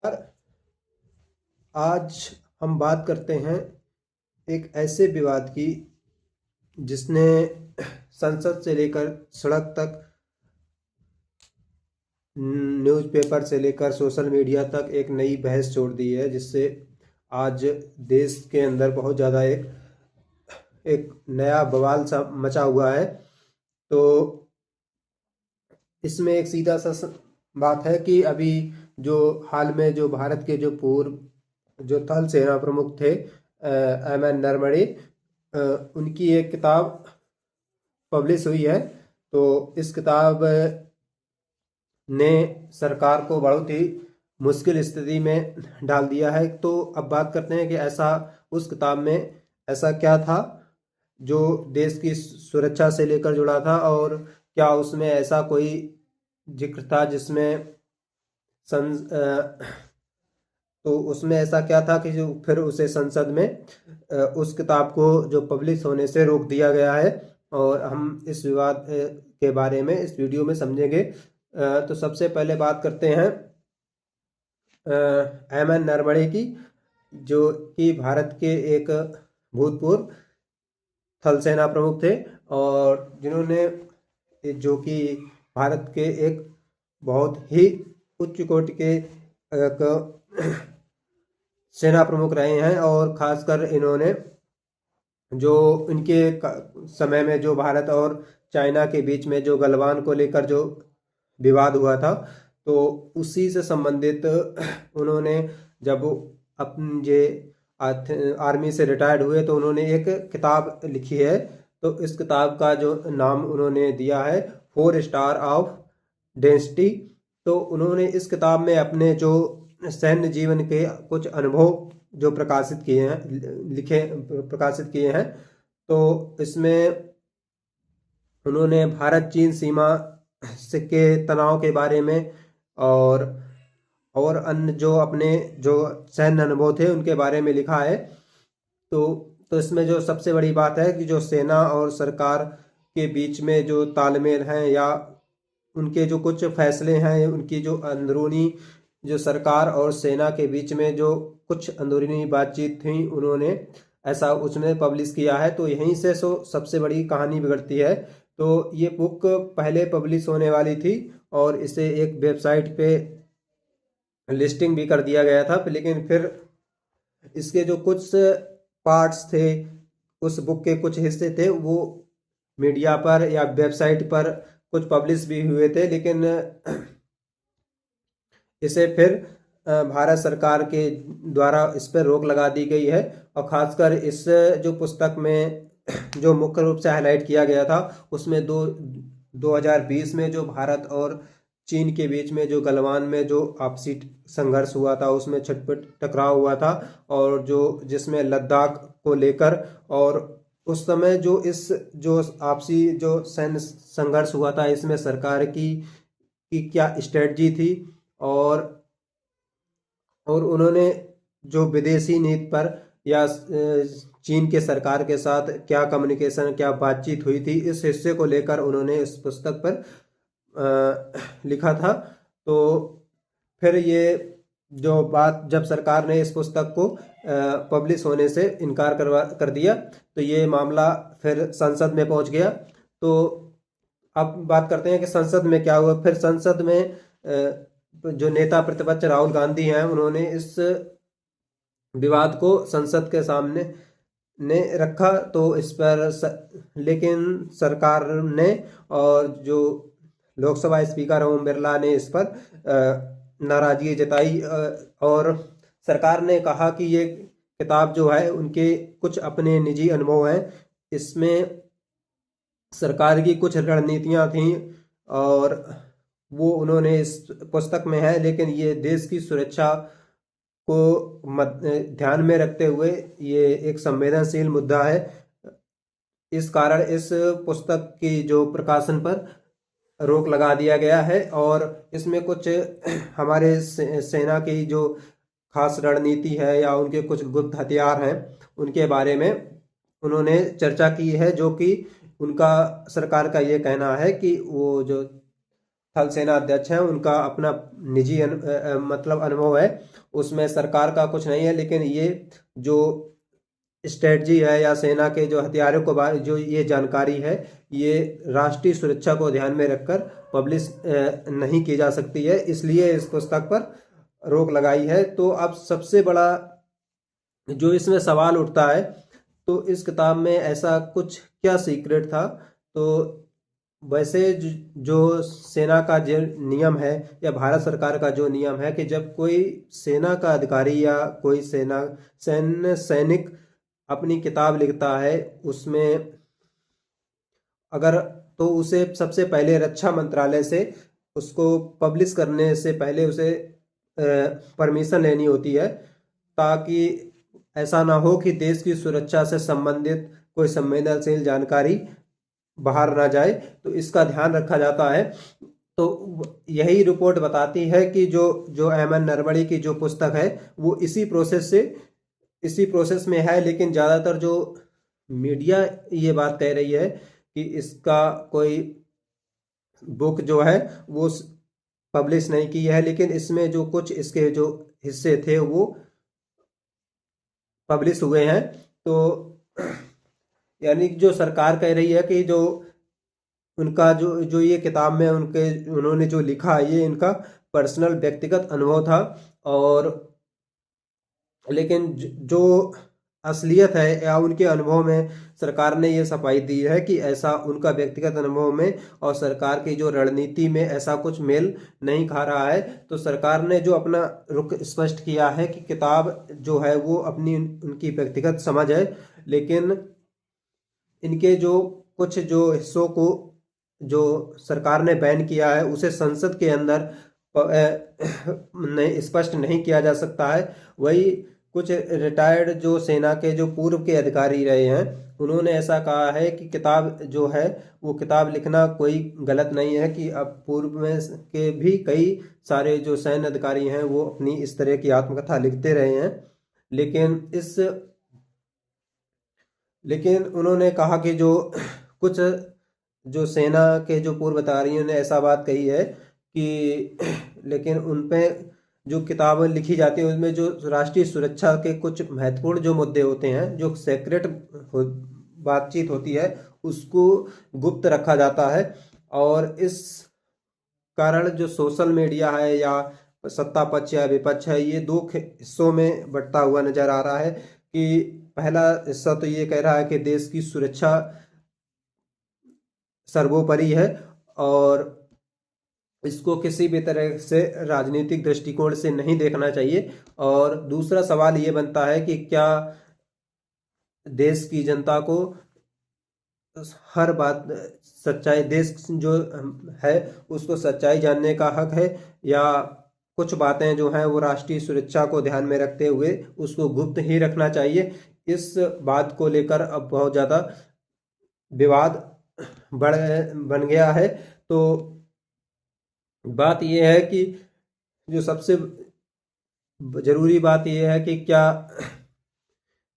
पर आज हम बात करते हैं एक ऐसे विवाद की जिसने संसद से लेकर सड़क तक, न्यूज़पेपर से लेकर सोशल मीडिया तक एक नई बहस छोड़ दी है, जिससे आज देश के अंदर बहुत ज़्यादा एक एक नया बवाल सा मचा हुआ है। तो इसमें एक सीधा सा बात है कि अभी जो हाल में जो भारत के जो पूर्व जो थल सेना प्रमुख थे, एम एन नरवणे, उनकी एक किताब पब्लिश हुई है। तो इस किताब ने सरकार को बहुत ही मुश्किल स्थिति में डाल दिया है। तो अब बात करते हैं कि ऐसा उस किताब में ऐसा क्या था जो देश की सुरक्षा से लेकर जुड़ा था, और क्या उसमें ऐसा कोई जिक्र था जिसमें तो उसमें ऐसा क्या था कि जो फिर उसे संसद में उस किताब को जो पब्लिश होने से रोक दिया गया है। और हम इस विवाद के बारे में इस वीडियो में समझेंगे। तो सबसे पहले बात करते हैं एम एन नरवणे की, जो कि भारत के एक भूतपूर्व थल सेना प्रमुख थे, और जिन्होंने जो कि भारत के एक बहुत ही उच्च कोटि के एक सेना प्रमुख रहे हैं। और खासकर इन्होंने जो इनके समय में जो भारत और चाइना के बीच में जो गलवान को लेकर जो विवाद हुआ था, तो उसी से संबंधित उन्होंने जब अपन जे आर्मी से रिटायर्ड हुए तो उन्होंने एक किताब लिखी है। तो इस किताब का जो नाम उन्होंने दिया है 4 स्टार ऑफ डेंसिटी। तो उन्होंने इस किताब में अपने जो सैन्य जीवन के कुछ अनुभव जो प्रकाशित किए हैं। तो इसमें उन्होंने भारत चीन सीमा से के तनाव के बारे में और अन्य जो अपने जो सैन्य अनुभव थे उनके बारे में लिखा है। तो इसमें जो सबसे बड़ी बात है कि जो सेना और सरकार के बीच में जो तालमेल है, या उनके जो कुछ फैसले हैं, उनकी जो अंदरूनी जो सरकार और सेना के बीच में जो कुछ अंदरूनी बातचीत थी, उन्होंने ऐसा उसमें पब्लिश किया है। तो यहीं से सबसे बड़ी कहानी बिगड़ती है। तो ये बुक पहले पब्लिश होने वाली थी और इसे एक वेबसाइट पे लिस्टिंग भी कर दिया गया था, लेकिन फिर इसके जो कुछ पार्ट्स थे, उस बुक के कुछ हिस्से थे, वो मीडिया पर या वेबसाइट पर कुछ पब्लिश भी हुए थे, लेकिन इसे फिर भारत सरकार के द्वारा इस पर रोक लगा दी गई है। और खासकर इस जो पुस्तक में जो मुख्य रूप से हाईलाइट किया गया था, उसमें 2020 में जो भारत और चीन के बीच में जो गलवान में जो आपसी संघर्ष हुआ था, उसमें छटपट टकराव हुआ था, और जो जिसमें लद्दाख को लेकर, और उस समय जो इस जो आपसी जो सैन्य संघर्ष हुआ था, इसमें सरकार की क्या स्ट्रेटजी थी, और उन्होंने जो विदेशी नीति पर या चीन के सरकार के साथ क्या कम्युनिकेशन, क्या बातचीत हुई थी, इस हिस्से को लेकर उन्होंने इस पुस्तक पर लिखा था। तो फिर ये जो बात, जब सरकार ने इस पुस्तक को पब्लिश होने से इनकार कर दिया, तो ये मामला फिर संसद में पहुंच गया। तो अब बात करते हैं कि संसद में क्या हुआ। फिर संसद में जो नेता प्रतिपक्ष राहुल गांधी हैं, उन्होंने इस विवाद को संसद के सामने ने रखा। तो इस पर लेकिन सरकार ने और जो लोकसभा स्पीकर ओम बिरला ने इस पर नाराजगी जताई, और सरकार ने कहा कि ये किताब जो है उनके कुछ अपने निजी अनुभव हैं, इसमें सरकार की कुछ रणनीतियां थीं और वो उन्होंने इस पुस्तक में है, लेकिन ये देश की सुरक्षा को ध्यान में रखते हुए ये एक संवेदनशील मुद्दा है। इस कारण इस पुस्तक की जो प्रकाशन पर रोक लगा दिया गया है, और इसमें कुछ हमारे सेना की जो खास रणनीति है या उनके कुछ गुप्त हथियार हैं, उनके बारे में उन्होंने चर्चा की है। जो कि उनका सरकार का ये कहना है कि वो जो थल सेना अध्यक्ष हैं, उनका अपना निजी मतलब अनुभव है, उसमें सरकार का कुछ नहीं है। लेकिन ये जो स्ट्रेटजी है या सेना के जो हथियारों को जो ये जानकारी है, ये राष्ट्रीय सुरक्षा को ध्यान में रखकर पब्लिश नहीं की जा सकती है, इसलिए इस पुस्तक पर रोक लगाई है। तो अब सबसे बड़ा जो इसमें सवाल उठता है, तो इस किताब में ऐसा कुछ क्या सीक्रेट था? तो वैसे जो सेना का जो नियम है या भारत सरकार का जो नियम है कि जब कोई सेना का अधिकारी या कोई सैनिक अपनी किताब लिखता है, उसमें अगर तो उसे सबसे पहले रक्षा मंत्रालय से उसको पब्लिश करने से पहले उसे परमिशन लेनी होती है, ताकि ऐसा ना हो कि देश की सुरक्षा से संबंधित कोई संवेदनशील जानकारी बाहर ना जाए, तो इसका ध्यान रखा जाता है। तो यही रिपोर्ट बताती है कि जो जो एमएन नरवणे की जो पुस्तक है वो इसी प्रोसेस में है। लेकिन ज़्यादातर जो मीडिया ये बात कह रही है कि इसका कोई बुक जो है वो पब्लिश नहीं की है, लेकिन इसमें जो कुछ इसके जो हिस्से थे वो पब्लिश हुए हैं। तो यानी जो सरकार कह रही है कि जो उनका जो जो ये किताब में उन्होंने जो लिखा, ये इनका पर्सनल व्यक्तिगत अनुभव था। और लेकिन जो असलियत है या उनके अनुभव में सरकार ने ये सफाई दी है कि ऐसा उनका व्यक्तिगत अनुभव में और सरकार की जो रणनीति में ऐसा कुछ मेल नहीं खा रहा है। तो सरकार ने जो अपना रुख स्पष्ट किया है कि किताब जो है वो अपनी उनकी व्यक्तिगत समझ है, लेकिन इनके जो कुछ जो हिस्सों को जो सरकार ने बैन किया है उसे संसद के अंदर नहीं स्पष्ट नहीं किया जा सकता है। वही कुछ रिटायर्ड जो सेना के जो पूर्व के अधिकारी रहे हैं, उन्होंने ऐसा कहा है कि किताब जो है वो किताब लिखना कोई गलत नहीं है, कि अब पूर्व में के भी कई सारे जो सैन्य अधिकारी हैं वो अपनी इस तरह की आत्मकथा लिखते रहे हैं। लेकिन लेकिन उन्होंने कहा कि जो कुछ जो सेना के जो पूर्व अधिकारियों ने ऐसा बात कही है कि लेकिन उन पे जो किताबें लिखी जाती हैं उसमें जो राष्ट्रीय सुरक्षा के कुछ महत्वपूर्ण जो मुद्दे होते हैं, जो सेक्रेट बातचीत होती है, उसको गुप्त रखा जाता है। और इस कारण जो सोशल मीडिया है या सत्ता पक्ष या विपक्ष है, ये दो हिस्सों में बंटता हुआ नजर आ रहा है। कि पहला हिस्सा तो ये कह रहा है कि देश की सुरक्षा सर्वोपरि है और इसको किसी भी तरह से राजनीतिक दृष्टिकोण से नहीं देखना चाहिए। और दूसरा सवाल ये बनता है कि क्या देश की जनता को हर बात सच्चाई, देश जो है उसको सच्चाई जानने का हक है, या कुछ बातें जो हैं वो राष्ट्रीय सुरक्षा को ध्यान में रखते हुए उसको गुप्त ही रखना चाहिए। इस बात को लेकर अब बहुत ज़्यादा विवाद बढ़ बन गया है। तो बात यह है कि जो सबसे जरूरी बात यह है कि क्या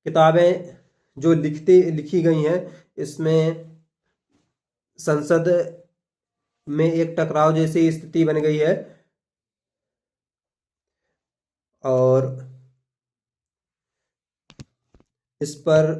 किताबें जो लिखी गई हैं इसमें संसद में एक टकराव जैसी स्थिति बन गई है। और इस पर